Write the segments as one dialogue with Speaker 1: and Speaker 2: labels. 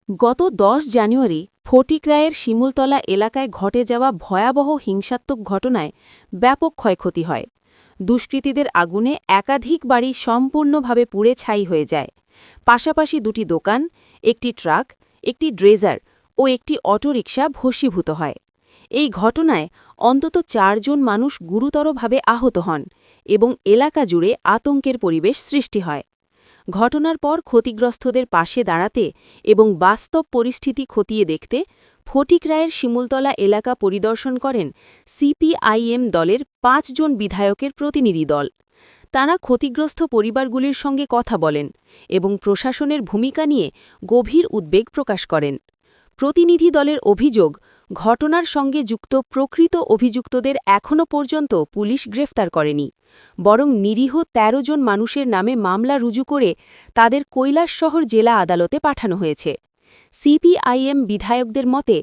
Speaker 1: গত ১০ জানুয়ারি ফটিকরায়ের শিমুলতলা এলাকায় ঘটে যাওয়া ভয়াবহ হিংসাত্মক ঘটনায় ব্যাপক ক্ষয়ক্ষতি হয়। দুষ্কৃতীদের আগুনে একাধিক বাড়ি সম্পূর্ণভাবে পুড়ে ছাই হয়ে যায়। পাশাপাশি দুটি দোকান, একটি ট্রাক, একটি ড্রেজার ও একটি অটোরিকশা ভস্মীভূত হয়। এই ঘটনায় অন্তত ৪ জন মানুষ গুরুতরভাবে আহত হন এবং এলাকা জুড়ে আতঙ্কের পরিবেশ সৃষ্টি হয়। ঘটনার পর ক্ষতিগ্রস্তদের পাশে দাঁড়াতে এবং বাস্তব পরিস্থিতি খতিয়ে দেখতে ফটিকরায়ের শিমুলতলা এলাকা পরিদর্শন করেন সিপিআইএম দলের ৫ জন বিধায়কের প্রতিনিধি দল। তাঁরা ক্ষতিগ্রস্ত পরিবারগুলির সঙ্গে কথা বলেন এবং প্রশাসনের ভূমিকা নিয়ে গভীর উদ্বেগ প্রকাশ করেন। প্রতিনিধি দলের অভিযোগ, ঘটনার সঙ্গে যুক্ত প্রকৃত অভিযুক্তদের এখনও পর্যন্ত পুলিশ গ্রেফতার করেনি, বরং নিরীহ ১৩ জন মানুষের নামে মামলা রুজু করে তাদের কৈলাসশহর জেলা আদালতে পাঠানো হয়েছে। সিপিআইএম বিধায়কদের মতে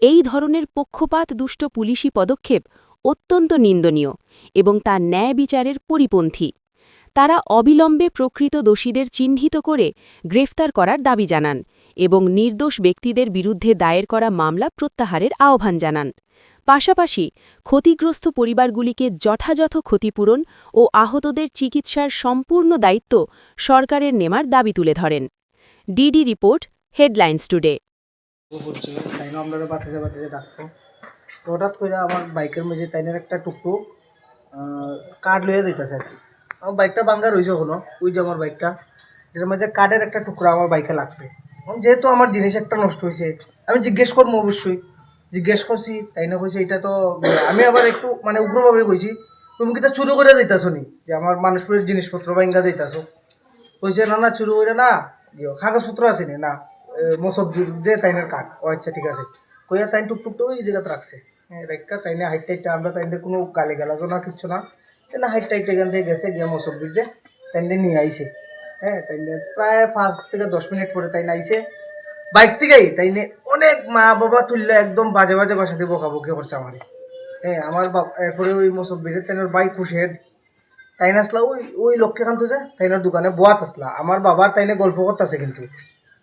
Speaker 1: এই ধরনের পক্ষপাতদুষ্ট পুলিশি পদক্ষেপ অত্যন্ত নিন্দনীয় এবং তা ন্যায় বিচারের পরিপন্থী। তারা অবিলম্বে প্রকৃত দোষীদের চিহ্নিত করে গ্রেফতার করার দাবি জানান এবং নির্দোষ ব্যক্তিদের বিরুদ্ধে দায়ের করা মামলা প্রত্যাহারের আহ্বান জানান। পাশাপাশি ক্ষতিগ্রস্ত পরিবারগুলিকে যথাযথ ক্ষতিপূরণ ও আহতদের চিকিৎসার সম্পূর্ণ দায়িত্ব সরকারের নেমার দাবি তুলে ধরেন। DD report, headlines today.
Speaker 2: হঠাৎ করে আমার বাইকের মধ্যে তাইনের একটা টুকটুক কাঠ লইয়া যাইতেছে আর কি। আমার বাইকটা ভাঙ্গা রয়েছে হলো, ওই যে আমার বাইকটা, যেটার মধ্যে কাঠের একটা টুকরা আমার বাইকে লাগছে। যেহেতু আমার জিনিস একটা নষ্ট হয়েছে, আমি জিজ্ঞেস করবো, অবশ্যই জিজ্ঞেস করছি। তাই না কইছে এটা তো, আমি আবার একটু মানে উগ্রভাবে কইছি, তুমি কি তা চুরি করে যাইতাছো নি, যে আমার মানুষের জিনিসপত্র ভাঙ্গা যাইতাছো? কইছে না না চুরি করে না, কাগজপত্র আছে নি না, মসব্বির যে তাইনের কাঠ। ও আচ্ছা ঠিক আছে কইয়া তাই টুকটুকটা ওই জায়গাতে রাখছে। রেখা তাইনে হাইট টাইটটা, আমরা তাইনে কোনো গালি গালাজও না, কিচ্ছু না। তাই না হাইট টাইট এখান থেকে গেছে গিয়া মসব্বির যে তাইনে নিয়ে আইছে। হ্যাঁ, তাইনে প্রায় ৫ থেকে ১০ মিনিট পরে তাইনে আইছে বাইক থেকেই। তাইনে অনেক মা বাবা তুললে একদম বাজে বাজে বাসাতে বকাবকি করছে আমারে। হ্যাঁ, আমার বাবা এরপরে ওই মসব্বিরে তাইনের বাইক খুশেদ তাইন আসলা ওই ওই লক্ষ্মীকান্ত যে তাইনের দোকানে বোয়াত আসলা। আমার বাবার তাইনে গল্প করতেছে কিন্তু।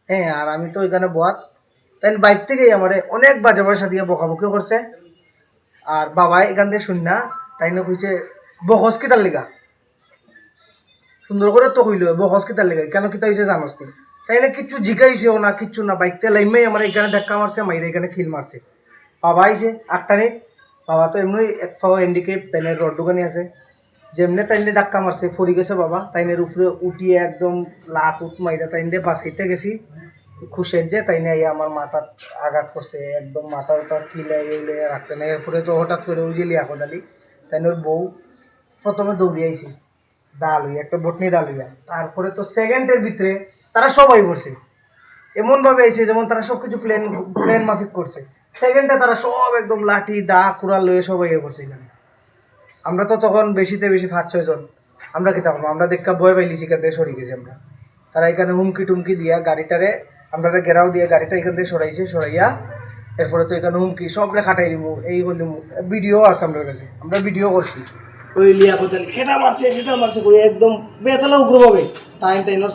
Speaker 2: হ্যাঁ, আর আমি তো ওইখানে বোয়াত। তাই বাইক থেকেই আমারে অনেক বাজে বাসা দিয়ে বকাবকি করছে। আর বাবা এখান থেকে শুন না, তাই না কইছে বহস কিতার লেগা, সুন্দর করে তো কইল বহস কিতার লেগা, কেন কিতা হয়েছে জানোস তুই? তাই না কিচ্ছু জিগাইছেও না, কিচ্ছু না, বাইকতে লাইমেই আমার এখানে ধাক্কা মারছে, মাইরে এখানে খিল মারছে। বাবা আইছে আটটানে, বাবা তো এমনি এক পাওয়া হ্যান্ডিক্যাপ, তাইনে রড দোকানি আছে, যেমনি তাইনে ধাক্কা মারছে ফরি গেছে বাবা। তাইনের উপরে উঠিয়ে একদম লাত উত মাইরা তাইনে বাঁচাইতে গেছি খুশের যে, তাইনে আমার মাথার আঘাত করছে, একদম মাথা উঠা কিলাই রাখছে না। এরপরে তো হঠাৎ করে ওই যে লিয়াকত আলী তাইনের বউ প্রথমে দৌড়ি আইছে ডাল হইয়া, একটা বটনি ডাল হইয়া। তারপরে তো সেকেন্ডের ভিতরে তারা সবাই বসে এমনভাবে আইছে যেমন তারা সব কিছু প্ল্যান মাফিক করছে। সেকেন্ডে তারা সব একদম লাঠি দা কুড়াল লইয়ে সবাই ইয়ে করছে এখানে। আমরা তো তখন বেশিতে বেশি ৫-৬ জন। আমরা কি তখন আমরা দেখা বয় পাইলি সেখান থেকে সরে গেছি আমরা। তারা এখানে হুমকি টুমকি দিয়া গাড়িটারে আমরা ঘেরাও দিয়ে গাড়িটা এখান থেকে সরাইয়া এরপরে তো এখানে হুমকি সবরে খাটাই দিব, এই হইলাম। ভিডিও আছে আমার কাছে, আমরা ভিডিও করছি। ওই লিয়া কোথায় খেটা মারছে কই একদম বেতালা উগ্রভাবে তাই তাইনোর